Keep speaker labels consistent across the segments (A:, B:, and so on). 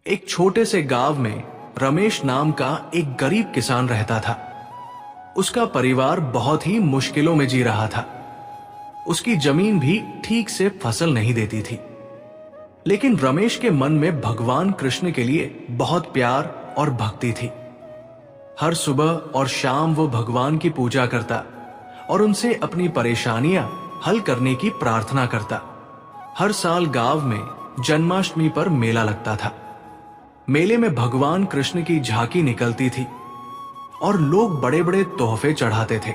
A: एक छोटे से गांव में रमेश नाम का एक गरीब किसान रहता था। उसका परिवार बहुत ही मुश्किलों में जी रहा था। उसकी जमीन भी ठीक से फसल नहीं देती थी। लेकिन रमेश के मन में भगवान कृष्ण के लिए बहुत प्यार और भक्ति थी। हर सुबह और शाम वो भगवान की पूजा करता और उनसे अपनी परेशानियां हल करने की प्रार्थना करता। हर साल गांव में जन्माष्टमी पर मेला लगता था। मेले में भगवान कृष्ण की झांकी निकलती थी और लोग बड़े बड़े तोहफे चढ़ाते थे।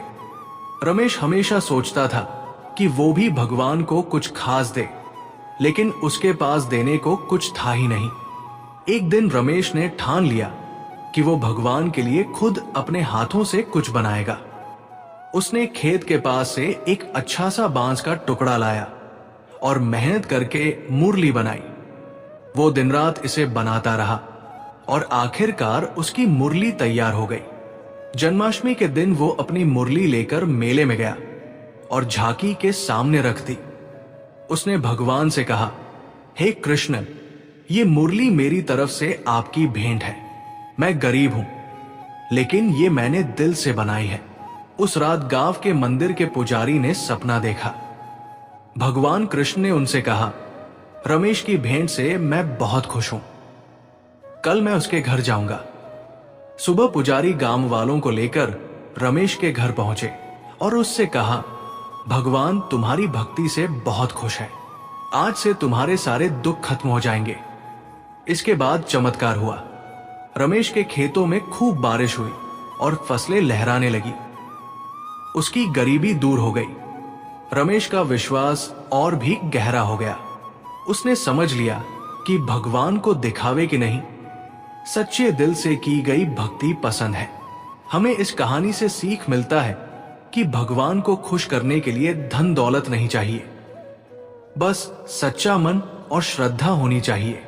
A: रमेश हमेशा सोचता था कि वो भी भगवान को कुछ खास दे, लेकिन उसके पास देने को कुछ था ही नहीं। एक दिन रमेश ने ठान लिया कि वो भगवान के लिए खुद अपने हाथों से कुछ बनाएगा। उसने खेत के पास से एक अच्छा सा बांस का टुकड़ा लाया और मेहनत करके मुरली बनाई। वो दिन रात इसे बनाता रहा और आखिरकार उसकी मुरली तैयार हो गई। जन्माष्टमी के दिन वो अपनी मुरली लेकर मेले में गया और झांकी के सामने रख दी। उसने भगवान से कहा, हे कृष्ण, ये मुरली मेरी तरफ से आपकी भेंट है। मैं गरीब हूं, लेकिन ये मैंने दिल से बनाई है। उस रात गांव के मंदिर के पुजारी ने सपना देखा। भगवान कृष्ण ने उनसे कहा, रमेश की भेंट से मैं बहुत खुश हूं। कल मैं उसके घर जाऊंगा। सुबह पुजारी गांव वालों को लेकर रमेश के घर पहुंचे और उससे कहा, भगवान तुम्हारी भक्ति से बहुत खुश है। आज से तुम्हारे सारे दुख खत्म हो जाएंगे। इसके बाद चमत्कार हुआ। रमेश के खेतों में खूब बारिश हुई और फसलें लहराने लगी। उसकी गरीबी दूर हो गई। रमेश का विश्वास और भी गहरा हो गया। उसने समझ लिया कि भगवान को दिखावे की नहीं, सच्चे दिल से की गई भक्ति पसंद है। हमें इस कहानी से सीख मिलता है कि भगवान को खुश करने के लिए धन दौलत नहीं चाहिए, बस सच्चा मन और श्रद्धा होनी चाहिए।